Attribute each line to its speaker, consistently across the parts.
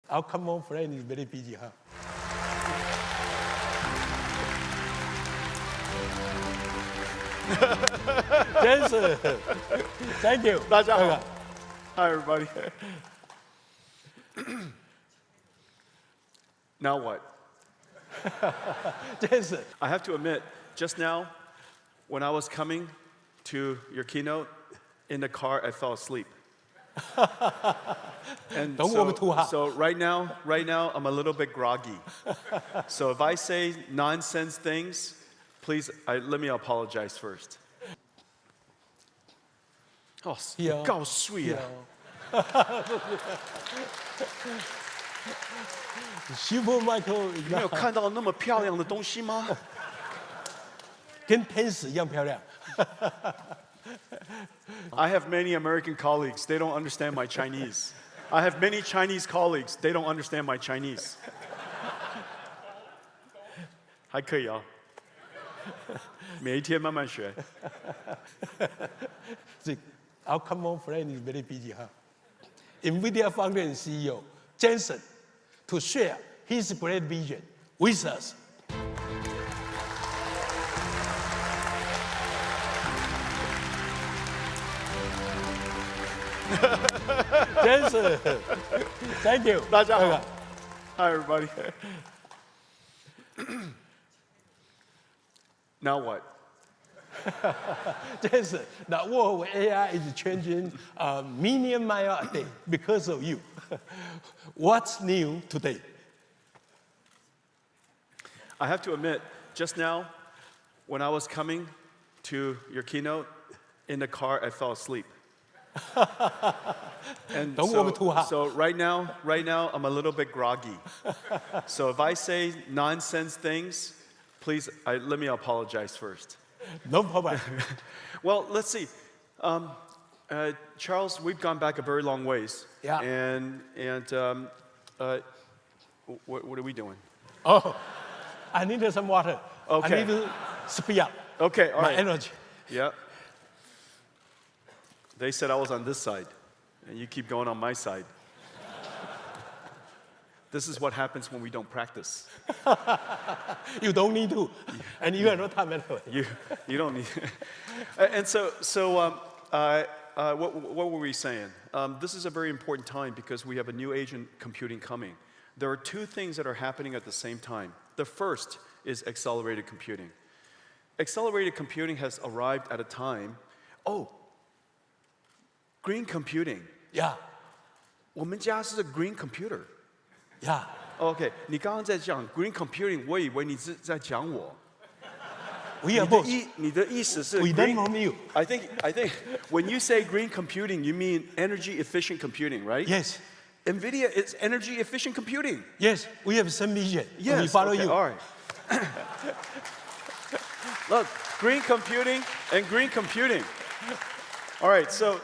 Speaker 1: Our common friend is very busy, huh? Jensen, thank you.
Speaker 2: 大家好。Hi, everybody. Now what?
Speaker 1: Jensen,
Speaker 2: I have to admit, just now, when I was coming to your keynote, in the car, I fell asleep. And so right now, I'm a little bit groggy. So if I say nonsense things, please, let me apologize first. Oh, 够水啊！
Speaker 1: Super Michael
Speaker 2: 你没有看到那么漂亮的东西吗？
Speaker 1: 跟天使一样漂亮。
Speaker 2: I have many American colleagues. They don't understand my Chinese. I have many Chinese colleagues. They don't understand my Chinese. 还可以啊，每一天慢慢学。
Speaker 1: Our common friend is very busy, huh? NVIDIA founder and CEO Jensen to share his great vision with us. Jensen, thank you.
Speaker 2: 大家好。Hi, everybody. Now what?
Speaker 1: Jensen, the world of AI is changing a million miles a day because of you. What's new today?
Speaker 2: I have to admit, just now, when I was coming to your keynote, in the car, I fell asleep. And so right now, I'm a little bit groggy. So if I say nonsense things, please, let me apologize first.
Speaker 1: No problem.
Speaker 2: Well, let's see. Charles, we've gone back a very long ways.
Speaker 1: Yeah.
Speaker 2: And what are we doing?
Speaker 1: Oh, I need some water.
Speaker 2: Okay.
Speaker 1: I need to speed up
Speaker 2: Okay, all
Speaker 1: my
Speaker 2: right.
Speaker 1: energy.
Speaker 2: Yeah. They said I was on this side, and you keep going on my side. This is what happens when we don't practice.
Speaker 1: You don't need to, and you have no time anyway.
Speaker 2: You don't need. And so what were we saying? This is a very important time because we have a new age in computing coming. There are two things that are happening at the same time. The first is accelerated computing. Accelerated computing has arrived at a time. Oh, green computing.
Speaker 1: Yeah.
Speaker 2: 我们家是 green computer.
Speaker 1: Yeah.
Speaker 2: OK， 你刚刚在讲 green computing， 我以为你是在讲我。
Speaker 1: We are both.
Speaker 2: 你的意思是
Speaker 1: We learn from you.
Speaker 2: I think when you say green computing, you mean energy efficient computing, right?
Speaker 1: Yes.
Speaker 2: NVIDIA is energy efficient computing.
Speaker 1: Yes, we have some vision.
Speaker 2: Yes.
Speaker 1: We follow
Speaker 2: okay,
Speaker 1: you.
Speaker 2: All right. Look, green computing and green computing. All right. So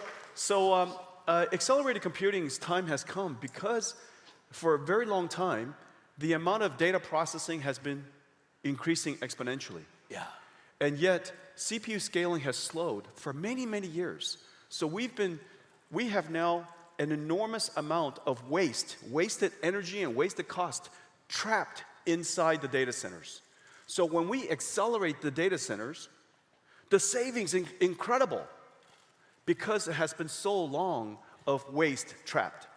Speaker 2: accelerated computing's time has come because for a very long time, the amount of data processing has been increasing exponentially.
Speaker 1: Yeah.
Speaker 2: And yet, CPU scaling has slowed for many, many years. So we have now an enormous amount of wasted energy and wasted cost trapped inside the data centers. So when we accelerate the data centers, the savings is incredible because it has been so long of waste trapped.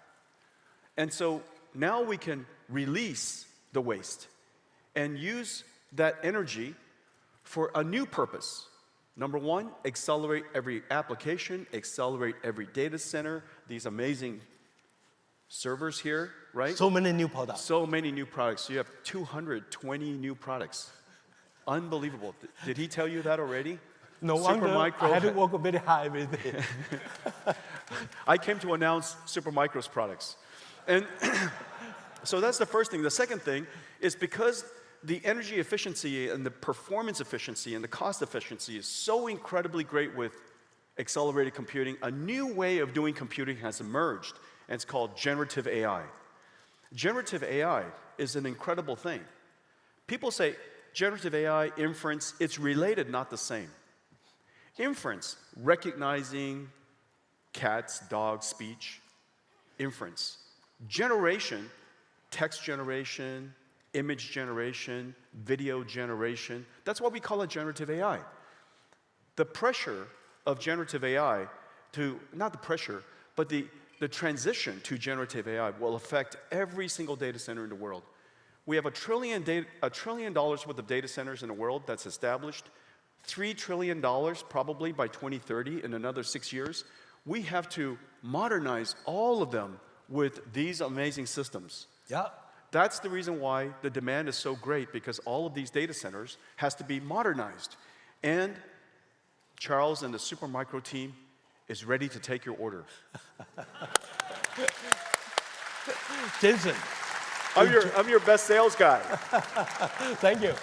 Speaker 2: And so now we can release the waste and use that energy for a new purpose. Number one, accelerate every application, accelerate every data center, these amazing servers here, right?
Speaker 1: So many new products.
Speaker 2: So many new products. You have 220 new products. Unbelievable. Did he tell you that already?
Speaker 1: No wonder I had to work very hard every day.
Speaker 2: I came to announce Supermicro's products. And so that's the first thing. The second thing is because the energy efficiency and the performance efficiency and the cost efficiency is so incredibly great with accelerated computing, a new way of doing computing has emerged, and it's called generative AI. Generative AI is an incredible thing. People say generative AI, inference, it's related, not the same. Inference, recognizing cats, dogs, speech, inference. Generation text generation, image generation, video generation. That's why we call it generative AI. The pressure of generative AI not the pressure, but the transition to generative AI will affect every single data center in the world. We have $1 trillion worth of data centers in the world that's established, $3 trillion probably by 2030 in another 6 years. We have to modernize all of them with these amazing systems.
Speaker 1: Yeah.
Speaker 2: That's the reason why the demand is so great, because all of these data centers has to be modernized. And Charles and the Supermicro team is ready to take your order.
Speaker 1: Jensen,
Speaker 2: I'm your best sales guy.
Speaker 1: thank you.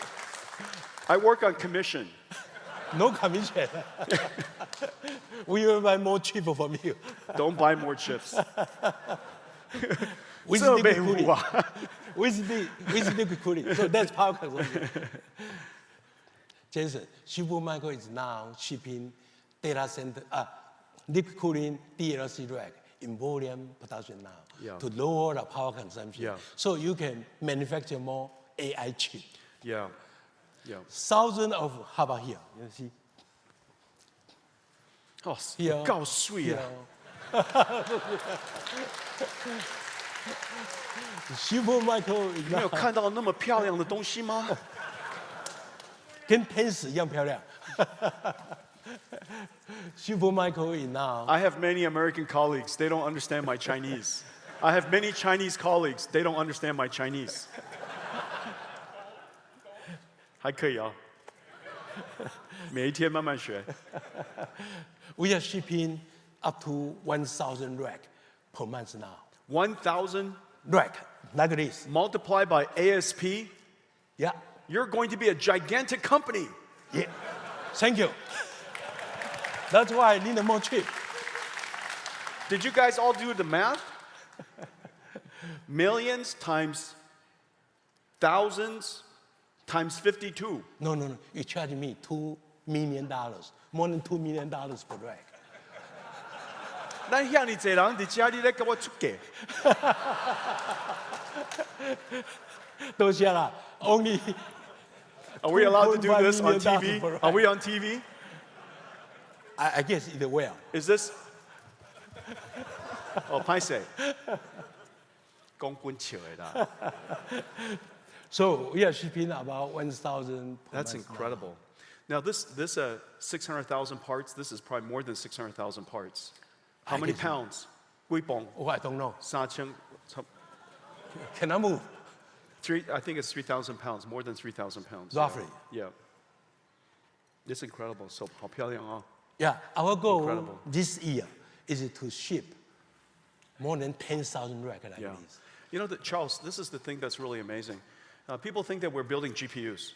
Speaker 2: I work on commission.
Speaker 1: No commission. We will buy more chip from you.
Speaker 2: Don't buy more chips.
Speaker 1: With
Speaker 2: So
Speaker 1: liquid
Speaker 2: big
Speaker 1: cooling.
Speaker 2: hua.
Speaker 1: With liquid cooling. So that's power consumption. Jensen, Supermicro is now shipping data center, liquid cooling DLC rack in volume production now to lower the power consumption.
Speaker 2: Yeah.
Speaker 1: So you can manufacture more AI chip.
Speaker 2: Yeah.
Speaker 1: Thousands of, how about here? You see?
Speaker 2: Oh,
Speaker 1: Here.
Speaker 2: 够水啊！
Speaker 1: Supermicro is
Speaker 2: 没有
Speaker 1: now
Speaker 2: 看到那么漂亮的东西吗？
Speaker 1: 跟天使一样漂亮。Supermicro is now
Speaker 2: I have many American colleagues. They don't understand my Chinese. I have many Chinese colleagues. They don't understand my Chinese. 还可以啊，每一天慢慢学。
Speaker 1: we are shipping up to 1,000 rack per month now.
Speaker 2: 1,000
Speaker 1: Rack, like this.
Speaker 2: multiplied by ASP,
Speaker 1: Yeah.
Speaker 2: you're going to be a gigantic company.
Speaker 1: Yeah. Thank you. That's why I need more chip.
Speaker 2: Did you guys all do the math? Millions times thousands times 52.
Speaker 1: No. You charge me $2 million, more than $2 million per rack.
Speaker 2: 咱遐尼侪人伫家里咧给我出价，
Speaker 1: 多谢啦. Only
Speaker 2: Are we allowed to do this on
Speaker 1: $2.5
Speaker 2: TV?
Speaker 1: million
Speaker 2: Are we on TV?
Speaker 1: I guess it will.
Speaker 2: Is this? Oh, 歹勢，講本笑的啦。
Speaker 1: So we are shipping about 1,000 per
Speaker 2: That's
Speaker 1: month now.
Speaker 2: incredible. Now this 600,000 parts. This is probably more than 600,000 parts. How
Speaker 1: I
Speaker 2: many
Speaker 1: guess-
Speaker 2: pounds? 幾磅？
Speaker 1: Oh, I don't know.
Speaker 2: 3,000
Speaker 1: Can I move?
Speaker 2: I think it's 3,000 pounds. More than 3,000 pounds.
Speaker 1: Roughly.
Speaker 2: Yeah. It's incredible. So 好漂亮啊！
Speaker 1: Yeah, our goal
Speaker 2: Incredible.
Speaker 1: this year is to ship more than 10,000 rack like
Speaker 2: Yeah.
Speaker 1: this.
Speaker 2: You know, Charles, this is the thing that's really amazing. People think that we're building GPUs.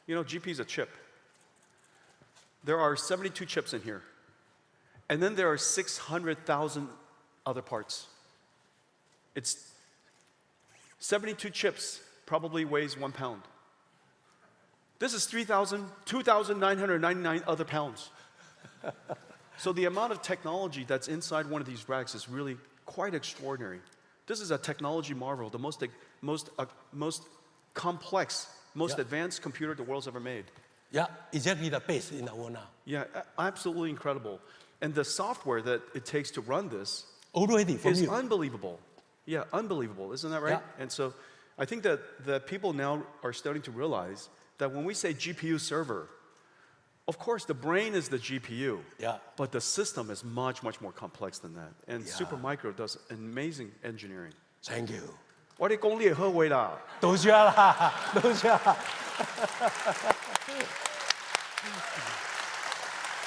Speaker 2: You know, GPU is a chip. There are 72 chips in here. And then there are 600,000 other parts. It's 72 chips, probably weighs 1 pound. This is 2,999 other pounds. So the amount of technology that's inside one of these racks is really quite extraordinary. This is a technology marvel, the most complex, most
Speaker 1: Yeah.
Speaker 2: advanced computer the world's ever made.
Speaker 1: Yeah, exactly the base in the world now.
Speaker 2: Yeah, absolutely incredible. And the software that it takes to run this
Speaker 1: Already from
Speaker 2: is
Speaker 1: you.
Speaker 2: unbelievable. Yeah, unbelievable. Isn't that right?
Speaker 1: Yeah.
Speaker 2: And so I think that people now are starting to realize that when we say GPU server, of course, the brain is the GPU.
Speaker 1: Yeah.
Speaker 2: But the system is much, much more complex than that. And
Speaker 1: Yeah.
Speaker 2: Supermicro does amazing engineering.
Speaker 1: Thank you.
Speaker 2: 我哋講你係好位啦，
Speaker 1: 多謝啦，多謝啦。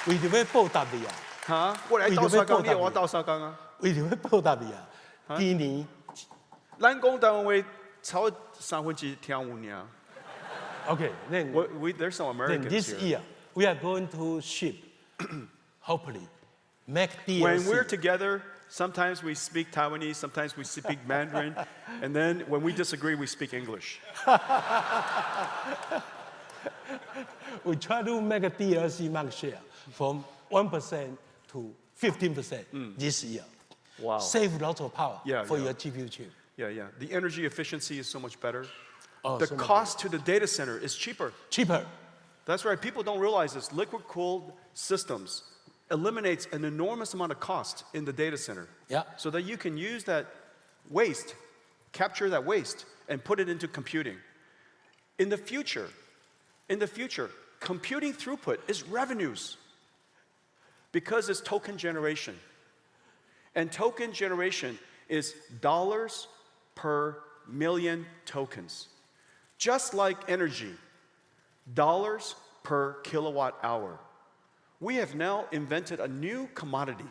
Speaker 1: 為條要報答你啊，
Speaker 2: 嚇！我哋喺鬥沙崗，你又話鬥沙崗啊？
Speaker 1: 為條要報答你啊。今年
Speaker 2: 咱講台灣話，超3分之聽有爾。
Speaker 1: ，OK，then
Speaker 2: There's some
Speaker 1: then
Speaker 2: Americans
Speaker 1: this
Speaker 2: here.
Speaker 1: year we are going to ship, hopefully, make
Speaker 2: When
Speaker 1: DLC.
Speaker 2: we're together, sometimes we speak Taiwanese, sometimes we speak Mandarin, and then when we disagree, we speak English.
Speaker 1: We try to make a DLC market share from 1% to 15% this year.
Speaker 2: Wow.
Speaker 1: Save lots of power
Speaker 2: Yeah,
Speaker 1: for
Speaker 2: yeah.
Speaker 1: your GPU chip.
Speaker 2: Yeah. The energy efficiency is so much better.
Speaker 1: Oh,
Speaker 2: The
Speaker 1: so much
Speaker 2: cost to the data center is cheaper.
Speaker 1: cheaper.
Speaker 2: That's right. People don't realize this. Liquid-cooled systems eliminates an enormous amount of cost in the data center.
Speaker 1: Yeah.
Speaker 2: So that you can use that waste, capture that waste, and put it into computing. In the future, computing throughput is revenues because it's token generation. And token generation is dollars per million tokens. Just like energy, dollars per kilowatt hour. We have now invented a new commodity.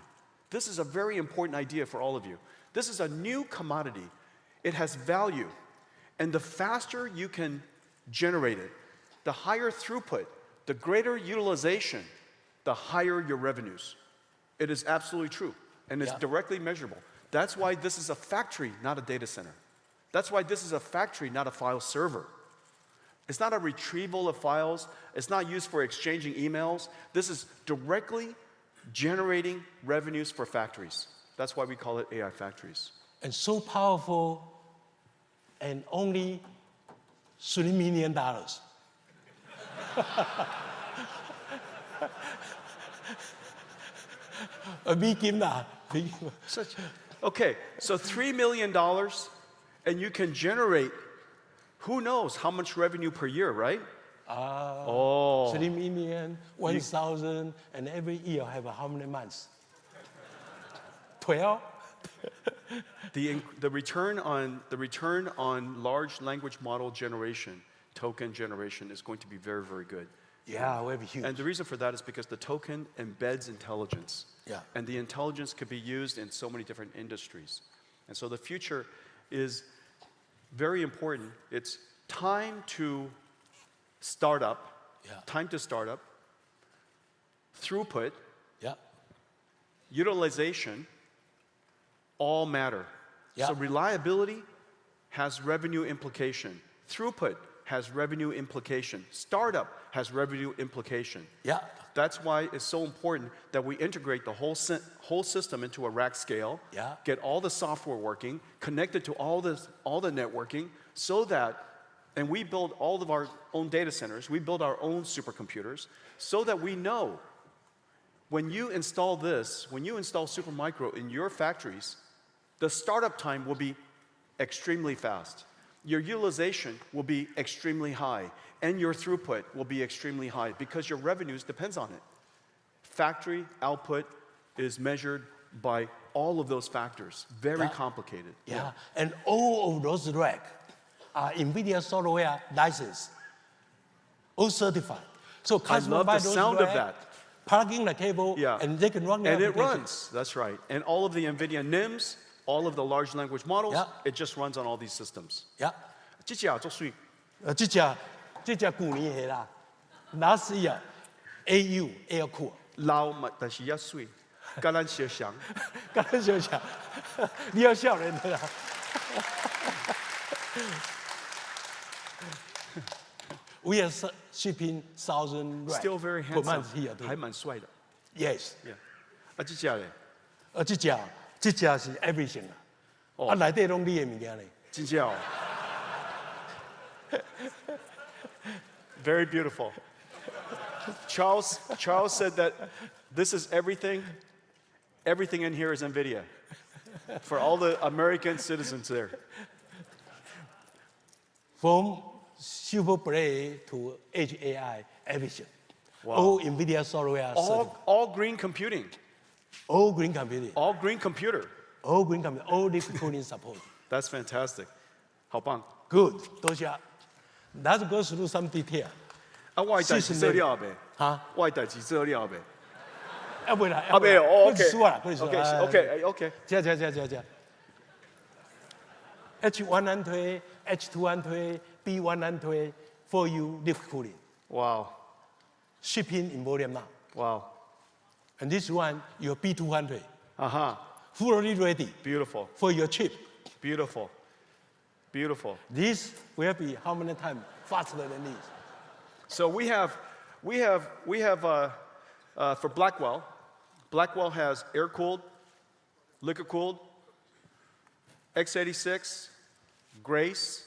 Speaker 2: This is a very important idea for all of you. This is a new commodity. It has value. And the faster you can generate it, the higher throughput, the greater utilization, the higher your revenues. It is absolutely true. And it's directly measurable. That's why this is a factory, not a data center. That's why this is a factory, not a file server. It's not a retrieval of files. It's not used for exchanging emails. This is directly generating revenues for factories. That's why we call it AI factories.
Speaker 1: And so powerful, and only $3 million. A big game now.
Speaker 2: Okay, so $3 million, and you can generate who knows how much revenue per year, right?
Speaker 1: 3 million, 1,000, and every year have how many months? 12?
Speaker 2: The return on large language model generation, token generation, is going to be very, very good.
Speaker 1: Yeah, will be huge.
Speaker 2: And the reason for that is because the token embeds intelligence.
Speaker 1: Yeah.
Speaker 2: And the intelligence could be used in so many different industries. And so the future is very important. It's time to start up, throughput, utilization, all matter.
Speaker 1: Yeah.
Speaker 2: So reliability has revenue implication. Throughput has revenue implication. Startup has revenue implication.
Speaker 1: Yeah.
Speaker 2: That's why it's so important that we integrate the whole system into a rack scale, get all the software working, connect it to all the networking, so that, and we build all of our own data centers, we build our own supercomputers, so that we know when you install this, when you install Supermicro in your factories, the startup time will be extremely fast. Your utilization will be extremely high, and your throughput will be extremely high because your revenues depends on it. Factory output is measured by all of those factors. Very complicated.
Speaker 1: Yeah. And all of those racks are NVIDIA software licensed, all certified. So
Speaker 2: I love the sound of that.
Speaker 1: Plug in the cable, and they can run their
Speaker 2: And it
Speaker 1: applications.
Speaker 2: runs, that's right. And all of the NVIDIA NIMs, all of the large language models, it just runs on all these systems.
Speaker 1: Yeah.
Speaker 2: 这只做水，
Speaker 1: 这只去年的啦，last year AU air cool，
Speaker 2: 老嘛，但是也水，跟咱相像。
Speaker 1: 刚才就讲，你要笑人的啦。We are shipping 1,000 racks
Speaker 2: Still very
Speaker 1: per
Speaker 2: handsome，
Speaker 1: month here.
Speaker 2: 还蛮帅的。
Speaker 1: Yes.
Speaker 2: Yeah. 这只嘞，
Speaker 1: 这只是 everything 啊，内底拢你的物件嘞。
Speaker 2: 真正哦。Very beautiful. Charles said that this is everything. Everything in here is NVIDIA. For all the American citizens there.
Speaker 1: From Super Brain to Edge AI, everything.
Speaker 2: Wow.
Speaker 1: All NVIDIA software.
Speaker 2: All green computing.
Speaker 1: All green computing.
Speaker 2: All green computer.
Speaker 1: All green computing. All liquid cooling support.
Speaker 2: That's fantastic. 好棒。
Speaker 1: Good. 多谢。Let's go through some detail.
Speaker 2: 我的代志做了未？
Speaker 1: 哈？
Speaker 2: 我的代志做了未？
Speaker 1: 未啦。
Speaker 2: 未哦。
Speaker 1: OK。这。H100, H200, B100 for you liquid cooling.
Speaker 2: Wow.
Speaker 1: Shipping in volume now.
Speaker 2: Wow.
Speaker 1: And this one, your B200. Fully ready.
Speaker 2: Beautiful.
Speaker 1: For your chip.
Speaker 2: Beautiful.
Speaker 1: This will be how many times faster than this?
Speaker 2: So we have for Blackwell. Blackwell has air-cooled, liquid-cooled, x86, Grace,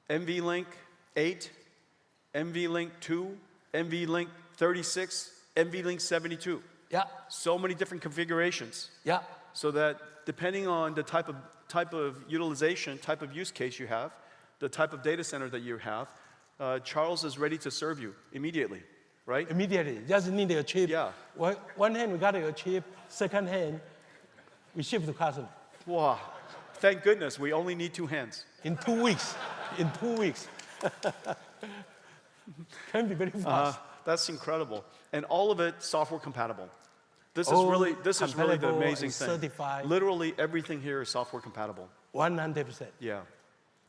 Speaker 2: NVLink 8, NVLink 2, NVLink 36, NVLink 72.
Speaker 1: Yeah,
Speaker 2: So many different configurations.
Speaker 1: yeah.
Speaker 2: So that depending on the type of utilization, type of use case you have, the type of data center that you have, Charles is ready to serve you immediately, right?
Speaker 1: Immediately, just need a chip.
Speaker 2: Yeah.
Speaker 1: One hand we got a chip, second hand we ship to customer.
Speaker 2: Wow. Thank goodness we only need 2 hands.
Speaker 1: In 2 weeks. In 2 weeks. Can be very fast.
Speaker 2: That's incredible. And all of it software compatible. This is
Speaker 1: All
Speaker 2: really the
Speaker 1: compatible
Speaker 2: amazing
Speaker 1: and
Speaker 2: thing.
Speaker 1: certified.
Speaker 2: Literally everything here is software compatible.
Speaker 1: 100%.
Speaker 2: Yeah.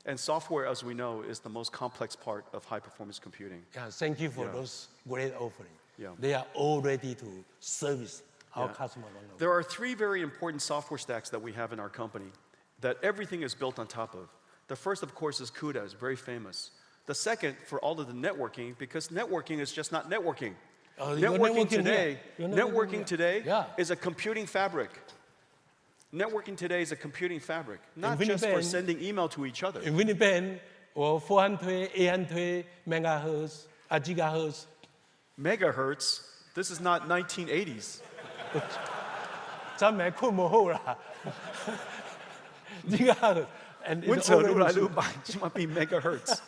Speaker 2: And software, as we know, is the most complex part of high-performance computing.
Speaker 1: Yeah, thank you for
Speaker 2: Yeah.
Speaker 1: those great offerings.
Speaker 2: Yeah.
Speaker 1: They are all ready to service our
Speaker 2: Yeah.
Speaker 1: customer around the world.
Speaker 2: There are 3 very important software stacks that we have in our company that everything is built on top of. The first, of course, is CUDA, it's very famous. The second, for all of the networking, because networking is just not networking.
Speaker 1: You're
Speaker 2: Networking
Speaker 1: networking
Speaker 2: today,
Speaker 1: here. You're networking
Speaker 2: networking today
Speaker 1: Yeah.
Speaker 2: is a computing fabric. Networking today is a computing fabric, not
Speaker 1: In
Speaker 2: just for
Speaker 1: Winnipeg-
Speaker 2: sending email to each other.
Speaker 1: In Winnipeg, 400, 800 megahertz, gigahertz.
Speaker 2: Megahertz, this is not 1980s.
Speaker 1: 咱们困不好啦。gigahertz. And it's
Speaker 2: 温扯越来
Speaker 1: already
Speaker 2: 越慢，起码比 megahertz，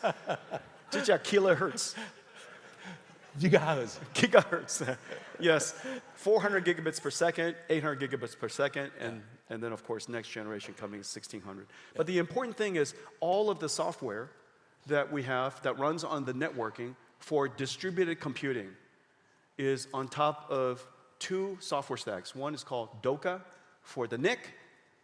Speaker 2: 这叫 kilohertz。
Speaker 1: gigahertz.
Speaker 2: Gigahertz. Yes, 400 gigabits per second, 800 gigabits per second, and then, of course, next generation coming is 1600. But the important thing is all of the software that we have that runs on the networking for distributed computing is on top of 2 software stacks. One is called DOCA for the NIC,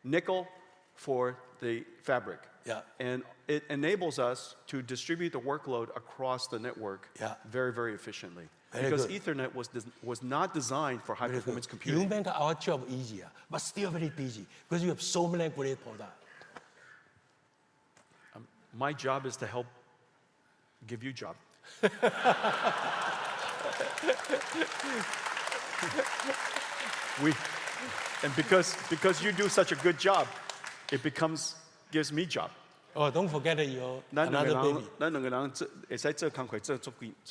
Speaker 2: nickel for the fabric.
Speaker 1: Yeah.
Speaker 2: And it enables us to distribute the workload across the network
Speaker 1: Yeah.
Speaker 2: very, very efficiently.
Speaker 1: Very
Speaker 2: Because
Speaker 1: good.
Speaker 2: Ethernet was not designed for high performance
Speaker 1: You
Speaker 2: computing.
Speaker 1: make our job easier, but still very busy because you have so many great products.
Speaker 2: My job is to help give you job. And because you do such a good job, it gives me job.
Speaker 1: Oh, don't forget your
Speaker 2: 咱两个
Speaker 1: another
Speaker 2: 人
Speaker 1: baby.，
Speaker 2: 咱两个人会使做工课做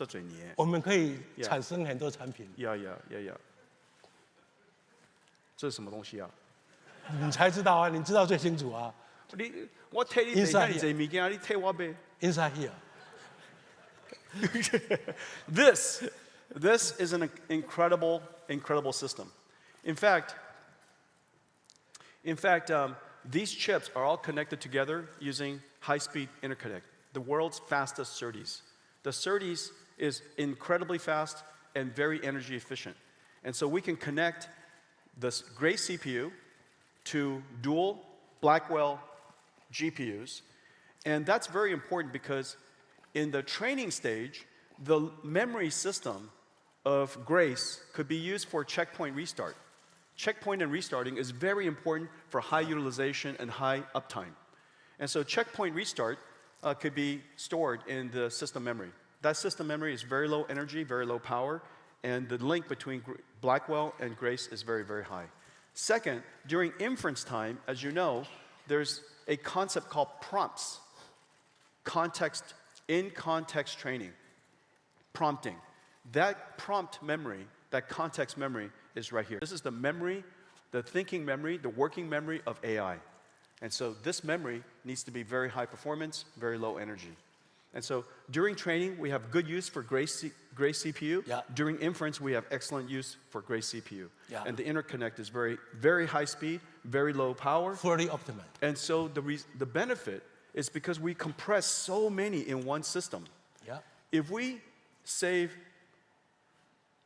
Speaker 2: 几年。
Speaker 1: 我们可以
Speaker 2: Yeah.
Speaker 1: 产生很多产品，
Speaker 2: 呀。这是什么东西啊？
Speaker 1: 你才知道啊，你知道最清楚啊。
Speaker 2: 我替你
Speaker 1: Inside
Speaker 2: 买这物件，你替我买。
Speaker 1: Inside here.
Speaker 2: This is an incredible system. In fact, these chips are all connected together using high-speed interconnect, the world's fastest SerDes. The SerDes is incredibly fast and very energy efficient. And so we can connect this Grace CPU to dual Blackwell GPUs. And that's very important because in the training stage, the memory system of Grace could be used for checkpoint restart. Checkpoint and restarting is very important for high utilization and high uptime. And so checkpoint restart could be stored in the system memory. That system memory is very low energy, very low power, and the link between Blackwell and Grace is very, very high. Second, during inference time, as you know, there's a concept called prompts, in-context training, prompting. That prompt memory, that context memory is right here. This is the memory, the thinking memory, the working memory of AI. And so this memory needs to be very high performance, very low energy. And so during training, we have good use for Grace CPU.
Speaker 1: Yeah.
Speaker 2: During inference, we have excellent use for Grace CPU.
Speaker 1: Yeah.
Speaker 2: And the interconnect is very, very high speed, very low power.
Speaker 1: Fully optimized.
Speaker 2: And so the benefit is because we compress so many in one system.
Speaker 1: Yeah.
Speaker 2: If we save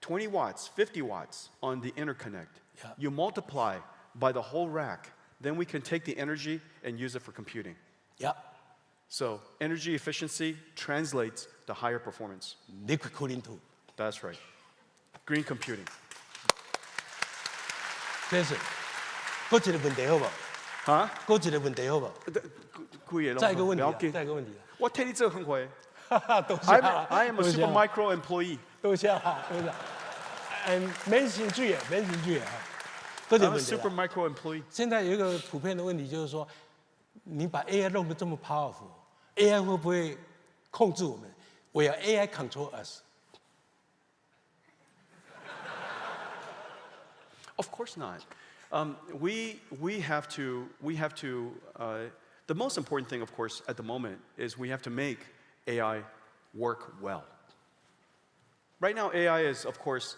Speaker 2: 20 watts, 50 watts on the interconnect,
Speaker 1: Yeah.
Speaker 2: you multiply by the whole rack, then we can take the energy and use it for computing.
Speaker 1: Yeah.
Speaker 2: So energy efficiency translates to higher performance.
Speaker 1: Liquid cooling too.
Speaker 2: That's right. Green computing.
Speaker 1: 先生，搁一个问题好不好？
Speaker 2: 哈？
Speaker 1: 搁一个问题好不好？再一个问题啊，再一个问题啊。
Speaker 2: 我替你做很快。
Speaker 1: 哈哈，多谢啦。
Speaker 2: I am a super micro employee.
Speaker 1: 多謝啦，多謝。免錢注意，免錢注意啊。嗰條
Speaker 2: I'm a
Speaker 1: 問題
Speaker 2: super
Speaker 1: 啦。
Speaker 2: micro employee.
Speaker 1: 現在有一個普遍的問題，就是說，你把 AI 弄得这么 powerful，AI 会不会控制我们？Will AI control us?
Speaker 2: Of course not. We have to. The most important thing, of course, at the moment is we have to make AI work well. Right now, AI is, of course,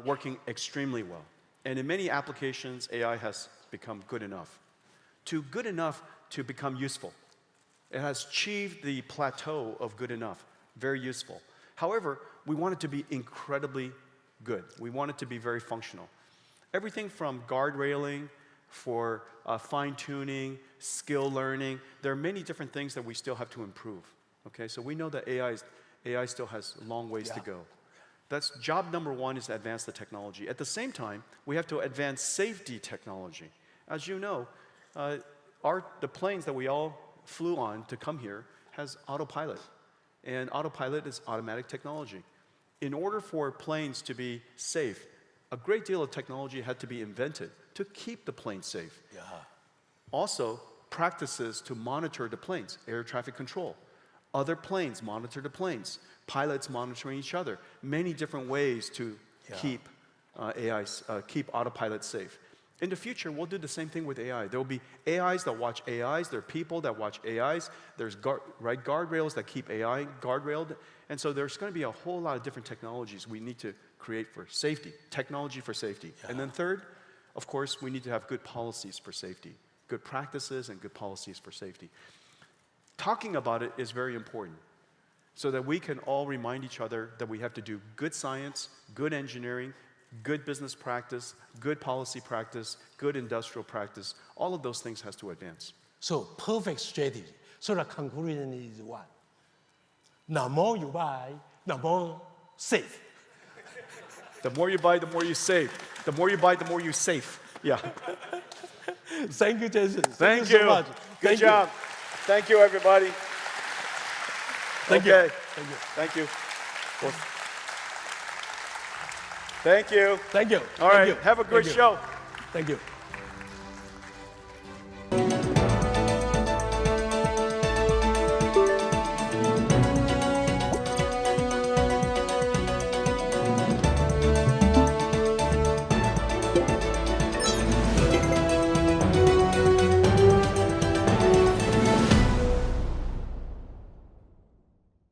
Speaker 2: working extremely well. And in many applications, AI has become good enough. Good enough to become useful. It has achieved the plateau of good enough, very useful. However, we want it to be incredibly good. We want it to be very functional. Everything from guardrailing, for fine-tuning, skill learning, there are many different things that we still have to improve. Okay, so we know that AI still has long ways to go. That's job number one, is to advance the technology. At the same time, we have to advance safety technology. As you know, the planes that we all flew on to come here has autopilot. And autopilot is automatic technology. In order for planes to be safe, a great deal of technology had to be invented to keep the plane safe.
Speaker 1: Yeah.
Speaker 2: Also, practices to monitor the planes, air traffic control. Other planes monitor the planes. Pilots monitoring each other. Many different ways to keep keep autopilot safe. In the future, we'll do the same thing with AI. There will be AIs that watch AIs. There are people that watch AIs. There's guardrails that keep AI guardrailed. And so there's going to be a whole lot of different technologies we need to create for safety, technology for safety. Yeah. And then third, of course, we need to have good policies for safety, good practices and good policies for safety. Talking about it is very important so that we can all remind each other that we have to do good science, good engineering, good business practice, good policy practice, good industrial practice. All of those things has to advance.
Speaker 1: So perfect strategy. So the conclusion is what? The more you buy, the more safe.
Speaker 2: The more you buy, the more you save. The more you buy, the more you save. Yeah.
Speaker 1: Thank you, Jason.
Speaker 2: Thank
Speaker 1: you
Speaker 2: you.
Speaker 1: so much.
Speaker 2: Good job. Thank you, everybody.
Speaker 1: Thank
Speaker 2: okay.
Speaker 1: you.
Speaker 2: Thank you. Well, thank you.
Speaker 1: Thank you.
Speaker 2: All right. Have a great show.
Speaker 1: Thank you.